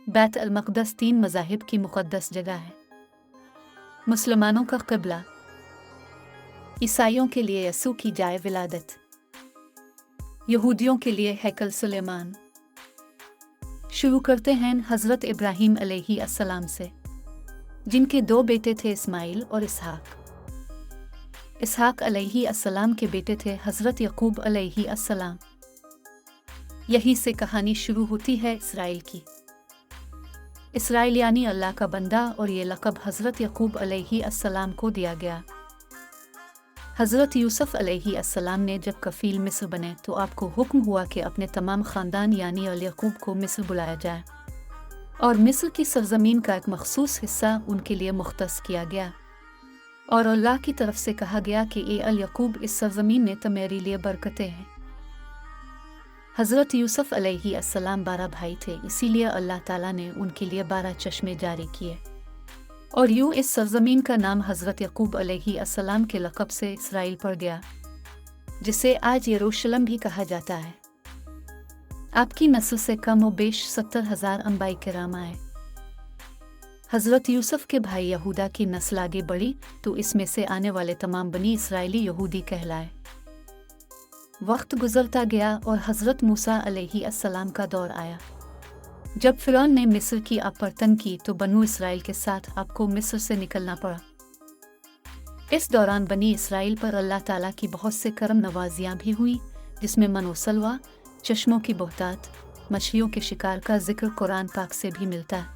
बैत अल-मक़दस 3 मज़ाहिब की मुक़द्दस जगह है। मुसलमानों का क़िबला, ईसाइयों के लिए यसू की जाए विलादत, यहूदियों के लिए हैकल सुलेमान। शुरू करते हैं हज़रत इब्राहीम अलैहिस्सलाम से, जिनके 2 बेटे थे, इस्माइल और इसहाक। इसहाक अलैहिस्सलाम के बेटे थे हज़रत यक़ूब अलैहिस्सलाम। यहीं से कहानी शुरू होती है इसराइल की। इसराइल यानी अल्लाह का बंदा, और ये लक़ब हज़रत यक़ूब अलैहिस्सलाम को दिया गया। हज़रत यूसुफ़ अलैहिस्सलाम ने जब कफ़ील मिस्र बने तो आपको हुक्म हुआ कि अपने तमाम ख़ानदान यानी अल-यक़ूब को मिस्र बुलाया जाए, और मिस्र की सरज़मीन का एक मख़सूस हिस्सा उनके लिए मुख़्तस किया गया, और अल्लाह की तरफ से कहा गया कि ए अल-यक़ूब, इस सरज़मीन में तो मेरे लिए बरकतें हैं। हज़रत यूसुफ़ अलैहिस्सलाम 12 भाई थे, इसीलिए अल्लाह ताला ने उनके लिए 12 चश्मे जारी किए, और यूँ इस सरज़मीन का नाम हज़रत यक़ूब अलैहिस्सलाम के लक़ब से इसराइल पड़ गया, जिसे आज यरूशलेम भी कहा जाता है। आपकी नस्ल से कम व बेश 70,000 अंबिया किराम आए। हज़रत यूसुफ़ के भाई यहूदा की नस्ल आगे बढ़ी तो इसमें से आने वाले तमाम बनी इसराइली यहूदी कहलाए। वक्त गुजरता गया और हज़रत मूसा अलैहिस्सलाम का दौर आया। जब फ़िरौन ने मिस्र की आप पर तंग की तो बनु इसराइल के साथ आपको मिस्र से निकलना पड़ा। इस दौरान बनी इसराइल पर अल्लाह ताला की बहुत से करम नवाजियाँ भी हुई, जिसमें मनो सलवा, चश्मों की बोहतात, मछलियों के शिकार का जिक्र कुरान पाक से भी मिलता है,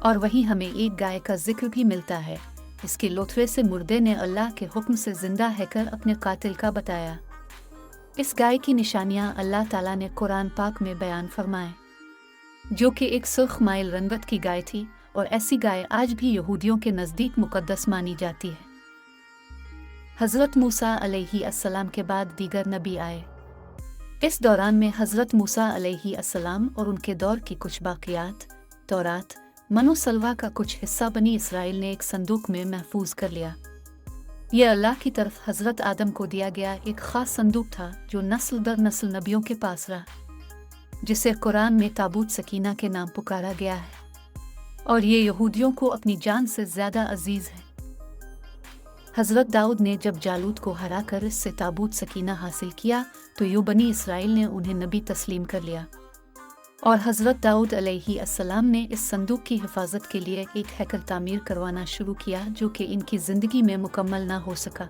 और वहीं हमें एक गाय का जिक्र भी मिलता है। इसके लोथवे से मुर्दे ने अल्लाह के हुक्म से जिंदा हैकर अपने कातिल का बताया। इस गाय की निशानियाँ अल्लाह ताला ने कुरान पाक में बयान फरमाए, जो कि एक सुर्ख माइल रंगत की गाय थी, और ऐसी गाय आज भी यहूदियों के नज़दीक मुक़द्दस मानी जाती है। हज़रत मूसा अलैहिस्सलाम के बाद दीगर नबी आए। इस दौरान में हज़रत मूसा अलैहिस्सलाम और उनके दौर की कुछ बाक़ियात, तौरात, मनो सलवा का कुछ हिस्सा बनी इसराइल ने एक संदूक में महफूज कर लिया। यह अल्लाह की तरफ हज़रत आदम को दिया गया एक ख़ास संदूक था, जो नस्ल दर नस्ल नबियों के पास रहा, जिसे कुरान में ताबूत सकीना के नाम पुकारा गया है, और ये यहूदियों को अपनी जान से ज़्यादा अजीज़ है। हज़रत दाऊद ने जब जालूत को हरा कर इससे ताबूत सकीना हासिल किया तो यूँ बनी इसराइल ने उन्हें नबी तस्लीम कर लिया, और हज़रत दाऊद अलैहिस्सलाम ने इस संदूक की हिफाजत के लिए एक हैकल तामीर करवाना शुरू किया, जो कि इनकी ज़िंदगी में मुकम्मल ना हो सका।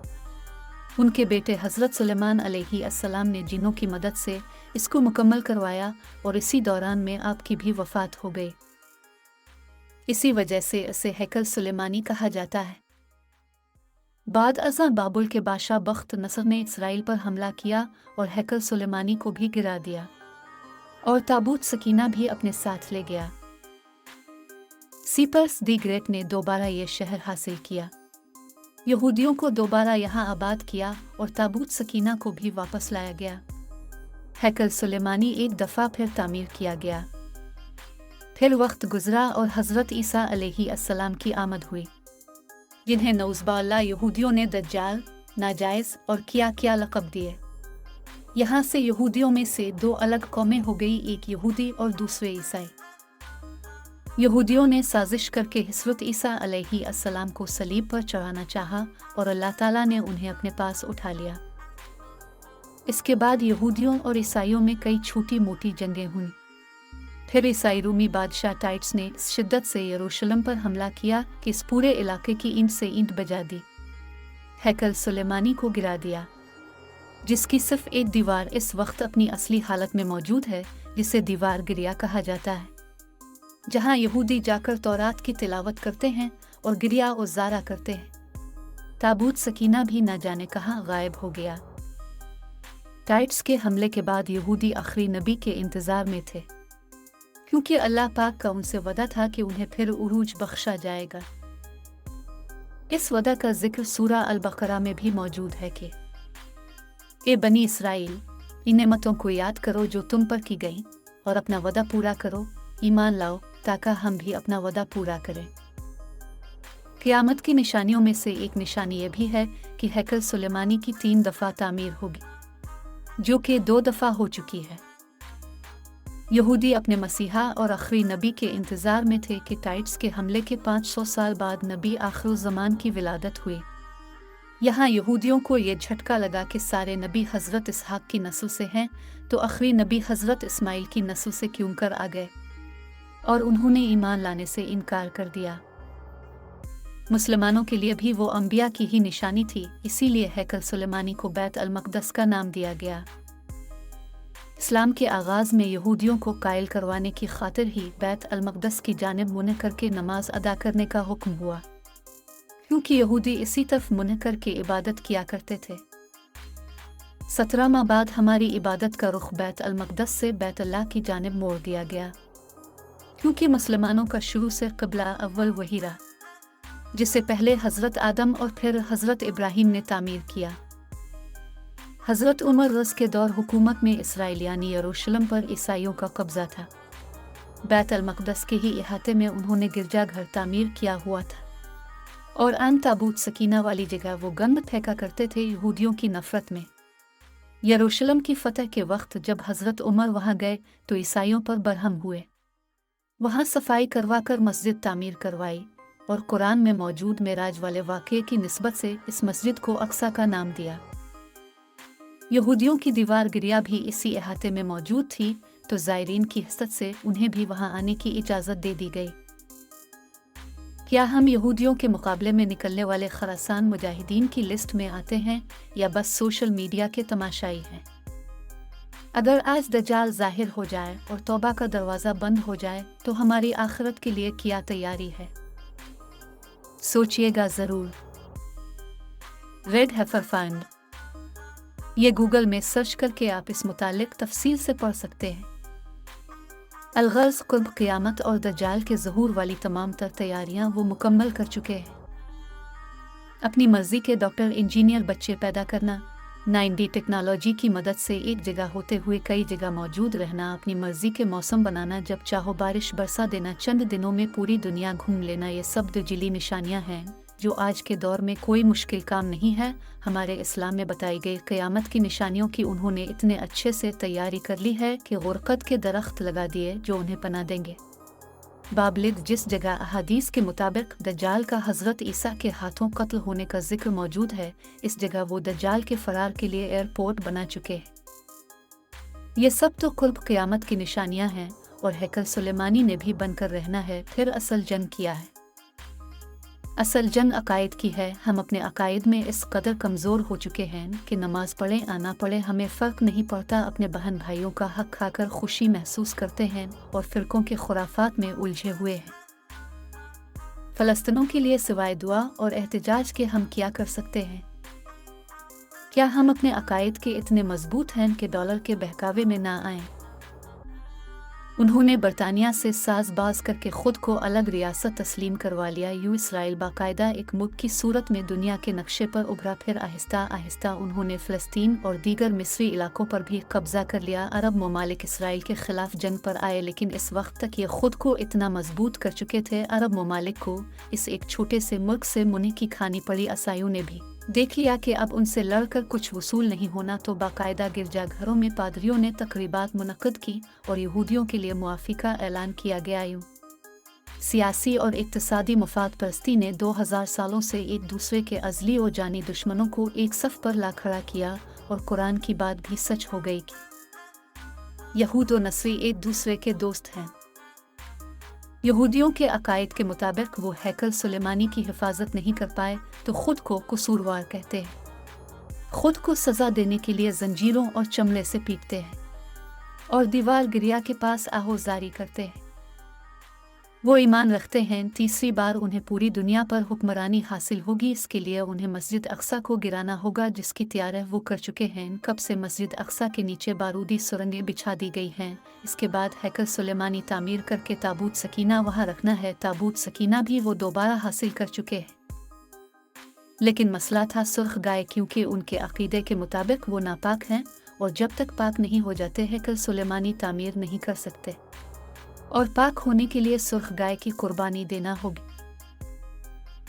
उनके बेटे हज़रत सुलेमान अलैहिस्सलाम ने जिनों की मदद से इसको मुकम्मल करवाया, और इसी दौरान में आपकी भी वफ़ात हो गई। इसी वजह से इसे हैकल सुलेमानी कहा जाता है। बाद अज़ां बाबुल के बादशाह बख्त नसर ने इसराइल पर हमला किया और हैकल सुलेमानी को भी गिरा दिया, और ताबूत सकीना भी अपने साथ ले गया। सीपर्स दी ग्रेट ने दोबारा ये शहर हासिल किया, यहूदियों को दोबारा यहाँ आबाद किया, और ताबूत सकीना को भी वापस लाया गया। हैकल सुलेमानी एक दफ़ा फिर तामीर किया गया। फिर वक्त गुजरा और हज़रत ईसा अलैहिस्सलाम की आमद हुई, जिन्हें नौज़बिल्लाह यहूदियों ने दज्जाल, नाजायज़ और क्या लक़ब दिए। यहाँ से यहूदियों में से 2 अलग कौमें हो गई, एक यहूदी और दूसरे ईसाई। यहूदियों ने साजिश करके हज़रत ईसा अलैहिस्सलाम को सलीब पर चढ़ाना चाहा, और अल्लाह ताला ने उन्हें अपने पास उठा लिया। इसके बाद यहूदियों और ईसाइयों में कई छोटी मोटी जंगें हुईं। फिर ईसाई रूमी बादशाह टाइटस ने शिद्दत से यरूशलेम पर हमला किया कि इस पूरे इलाके की ईंट से ईंट बजा दी, हैकल सुलेमानी को गिरा दिया, जिसकी सिर्फ एक दीवार इस वक्त अपनी असली हालत में मौजूद है, जिसे दीवार गिरिया कहा जाता है, जहां यहूदी जाकर तौरात की तिलावत करते हैं और गिरिया और ज़ारा करते हैं। ताबूत सकीना भी न जाने कहाँ गायब हो गया। टाइट्स के हमले के बाद यहूदी आखिरी नबी के इंतज़ार में थे, क्योंकि अल्लाह पाक का उनसे वदा था कि उन्हें फिर उरूज बख्शा जाएगा। इस वदा का जिक्र सूरा अल-बकरा में भी मौजूद है कि ए बनी इसराइल, इन नेमतों को याद करो जो तुम पर की गई, और अपना वदा पूरा करो, ईमान लाओ, ताकि हम भी अपना वदा पूरा करें। क़यामत की निशानियों में से एक निशानी ये भी है कि हैकल सुलेमानी की 3 दफ़ा तामीर होगी, जो कि 2 दफ़ा हो चुकी है। यहूदी अपने मसीहा और आखिरी नबी के इंतज़ार में थे कि टाइट्स के हमले के 500 साल बाद नबी आखिरुज़्ज़मान की विलादत हुई। यहाँ यहूदियों को ये झटका लगा कि सारे नबी हज़रत इसहाक की नस्ल से हैं, तो आखिरी नबी हज़रत इस्माइल की नस्ल से क्यों कर आ गए, और उन्होंने ईमान लाने से इनकार कर दिया। मुसलमानों के लिए भी वो अंबिया की ही निशानी थी, इसीलिए हैकल सुलेमानी को बैत अल मक़दस का नाम दिया गया। इस्लाम के आगाज़ में यहूदियों को कायल करवाने की खातिर ही बैत अल मक़दस की जानिब मुँह करके नमाज अदा करने का हुक्म हुआ, क्योंकि यहूदी इसी तरफ मुँह करके इबादत किया करते थे। 17 माह बाद हमारी इबादत का रुख बैत अल मक़दस से बैत अल्लाह की जानिब मोड़ दिया गया, क्योंकि मुसलमानों का शुरू से क़िबला अव्वल वही रहा, जिसे पहले हज़रत आदम और फिर हज़रत इब्राहीम ने तामीर किया। हज़रत उमर रज़ के दौर हुकूमत में इसराइल यानी यरूशलेम पर ईसाइयों का कब्ज़ा था। बैत अल मक़दस के ही इहाते में उन्होंने गिरजाघर तामीर किया हुआ था, और आन ताबूत सकीना वाली जगह वो गंद फेंका करते थे यहूदियों की नफ़रत में। यरूशलेम की फ़तह के वक्त जब हज़रत उमर वहाँ गए तो ईसाइयों पर बरहम हुए। वहाँ सफाई करवा कर मस्जिद तामीर करवाई, और कुरान में मौजूद मेराज वाले वाक़े की निस्बत से इस मस्जिद को अक्सा का नाम दिया। यहूदियों की दीवार गिरिया भी इसी इहाते में मौजूद थी, तो ज़ायरीन की हसरत से उन्हें भी वहाँ आने की इजाज़त दे दी गई। क्या हम यहूदियों के मुकाबले में निकलने वाले खरासान मुजाहिदीन की लिस्ट में आते हैं, या बस सोशल मीडिया के तमाशाई हैं? अगर आज दज्जाल ज़ाहिर हो जाए और तौबा का दरवाज़ा बंद हो जाए तो हमारी आखिरत के लिए क्या तैयारी है? सोचिएगा ज़रूर। रेड हेफर फाइंड, ये गूगल में सर्च करके आप इस मुतालिक तफसील से पढ़ सकते हैं। अलगर्ज़ कुर्ब क़ियामत और दज्जाल के ज़हूर वाली तमाम तर तैयारियां वो मुकम्मल कर चुके हैं। अपनी मर्ज़ी के डॉक्टर इंजीनियर बच्चे पैदा करना, 9D टेक्नोलॉजी की मदद से एक जगह होते हुए कई जगह मौजूद रहना, अपनी मर्ज़ी के मौसम बनाना, जब चाहो बारिश बरसा देना, चंद दिनों में पूरी दुनिया घूम लेना, ये सब दजिली निशानियां हैं जो आज के दौर में कोई मुश्किल काम नहीं है। हमारे इस्लाम में बताई गई क़यामत की निशानियों की उन्होंने इतने अच्छे से तैयारी कर ली है कि गुरकत के दरख्त लगा दिए जो उन्हें पना देंगे। बाबलिग जिस जगह अहादीस के मुताबिक दज्जाल का हज़रत ईसा के हाथों कत्ल होने का जिक्र मौजूद है, इस जगह वो दज्जाल के फरार के लिए एयरपोर्ट बना चुके हैं। ये सब तो कुर्ब क़यामत की निशानियां हैं, और हैकल सुलेमानी ने भी बनकर रहना है। फिर असल जंग किया है? असल जंग अकायद की है। हम अपने अकायद में इस कदर कमज़ोर हो चुके हैं कि नमाज पढ़े आना पड़े हमें फ़र्क नहीं पड़ता, अपने बहन भाइयों का हक खाकर खुशी महसूस करते हैं और फ़िरकों के खुराफात में उलझे हुए हैं। फ़लस्तीनों के लिए सिवाय दुआ और एहतजाज के हम क्या कर सकते हैं? क्या हम अपने अकायद के इतने मजबूत हैं कि डॉलर के बहकावे में ना आएं? उन्होंने बरतानिया से साज़बाज करके ख़ुद को अलग रियासत तस्लीम करवा लिया। इसराइल बाकायदा एक मुल्क की सूरत में दुनिया के नक्शे पर उभरा, फिर आहिस्ता आहिस्ता उन्होंने फ़लस्तीन और दीगर मिस्री इलाकों पर भी कब्ज़ा कर लिया। अरब ममालिक इसराइल के ख़िलाफ़ जंग पर आए, लेकिन इस वक्त तक ये ख़ुद को इतना मजबूत कर चुके थे, अरब ममालिक को इस एक छोटे से मुल्क से मुनीह की खानी पड़ी। ईसाइयों ने भी देख लिया कि अब उनसे लड़कर कुछ वसूल नहीं होना, तो बाकायदा गिरजाघरों में पादरियों ने तकरीबात मुनक्किद की और यहूदियों के लिए मुआफ़ी का ऐलान किया गया। यूँ सियासी और इक़्तिसादी मुफाद परस्ती ने 2000 सालों से एक दूसरे के अज़ली और जानी दुश्मनों को एक सफ़ पर ला खड़ा किया, और कुरान की बात भी सच हो गई कि यहूद और नसरी एक दूसरे के दोस्त हैं। यहूदियों के अकायद के मुताबिक वो हैकल सुलेमानी की हिफाजत नहीं कर पाए तो ख़ुद को कसूरवार कहते हैं। ख़ुद को सज़ा देने के लिए जंजीरों और चमड़े से पीटते हैं और दीवार गिरिया के पास आहोजारी करते हैं। वो ईमान रखते हैं तीसरी बार उन्हें पूरी दुनिया पर हुक्मरानी हासिल होगी, इसके लिए उन्हें मस्जिद अक्सा को गिराना होगा, जिसकी तैयारी वो कर चुके हैं। कब से मस्जिद अक्सा के नीचे बारूदी सुरंगें बिछा दी गई हैं। इसके बाद हैकल सुलेमानी तामीर करके ताबूत सकीना वहाँ रखना है। ताबूत सकीना भी वो दोबारा हासिल कर चुके हैं, लेकिन मसला था सुर्ख गाय, क्योंकि उनके अकीदे के मुताबिक वो नापाक हैं और जब तक पाक नहीं हो जाते हैकल सुलेमानी तामीर नहीं कर सकते, और पाक होने के लिए सुर्ख गाय की कुर्बानी देना होगी।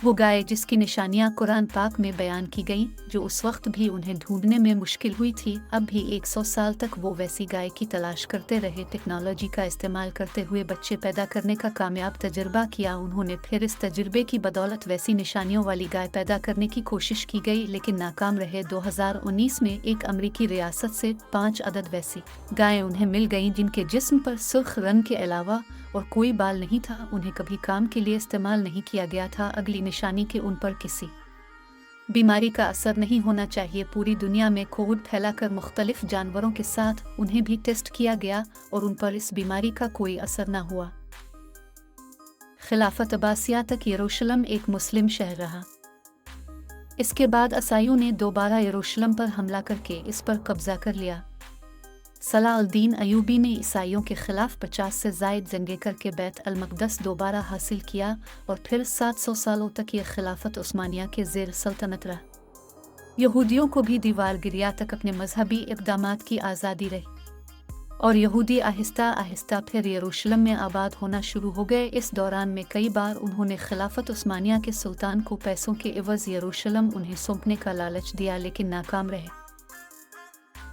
वो गाय जिसकी निशानियां कुरान पाक में बयान की गईं, जो उस वक्त भी उन्हें ढूंढने में मुश्किल हुई थी, अब भी 100 साल तक वो वैसी गाय की तलाश करते रहे। टेक्नोलॉजी का इस्तेमाल करते हुए बच्चे पैदा करने का कामयाब तजुर्बा किया उन्होंने। फिर इस तजुर्बे की बदौलत वैसी निशानियों वाली गाय पैदा करने की कोशिश की गई, लेकिन नाकाम रहे। 2019 में एक अमरीकी रियासत से 5 अदद वैसी गायें उन्हें मिल गईं जिनके जिस्म पर सुर्ख रंग के अलावा और कोई बाल नहीं था। उन्हें कभी काम के लिए इस्तेमाल नहीं किया गया था। अगली निशानी कि उन पर किसी बीमारी का असर नहीं होना चाहिए। पूरी दुनिया में कोविड फैलाकर मुख्तलिफ जानवरों के साथ उन्हें भी टेस्ट किया गया और उन पर इस बीमारी का कोई असर न हुआ। खिलाफत अब्बासिया तक यरूशलेम एक मुस्लिम शहर रहा। इसके बाद ईसाइयों ने दोबारा यरूशलेम पर हमला करके इस पर कब्जा कर लिया। सलाह अल-दीन अयूबी ने ईसाइयों के खिलाफ 50 से ज़ायद जंगे करके बैत अल-मक़दस दोबारा हासिल किया और फिर 700 सालों तक ये खिलाफत उस्मानिया के ज़ेर सल्तनत रहा। यहूदियों को भी दीवार गिरिया तक अपने मजहबी इक़दामात की आज़ादी रही और यहूदी आहिस्ता आहिस्ता फिर यरूशलेम में आबाद होना शुरू हो गए। इस दौरान में कई बार उन्होंने खिलाफत उस्मानिया के सुल्तान को पैसों के एवज़ यरूशलेम उन्हें सौंपने का लालच दिया, लेकिन नाकाम रहे।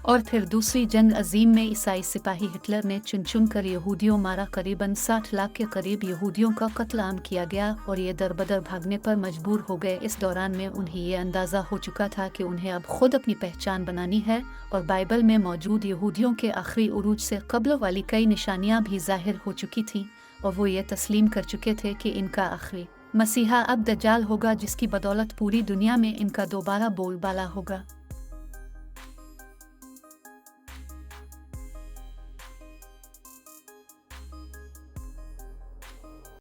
और फिर दूसरी जंग अजीम में ईसाई सिपाही हिटलर ने चुन चुन कर यहूदियों मारा। करीबन 60 लाख के करीब यहूदियों का कत्ल आम किया गया और ये दरबदर भागने पर मजबूर हो गए। इस दौरान में उन्हें ये अंदाज़ा हो चुका था कि उन्हें अब खुद अपनी पहचान बनानी है और बाइबल में मौजूद यहूदियों के आखिरी उरूज से कब्ल वाली कई निशानियां भी ज़ाहिर हो चुकी थीं और वो ये तस्लीम कर चुके थे कि इनका आखिरी मसीहा अब दज्जाल होगा, जिसकी बदौलत पूरी दुनिया में इनका दोबारा बोलबाला होगा।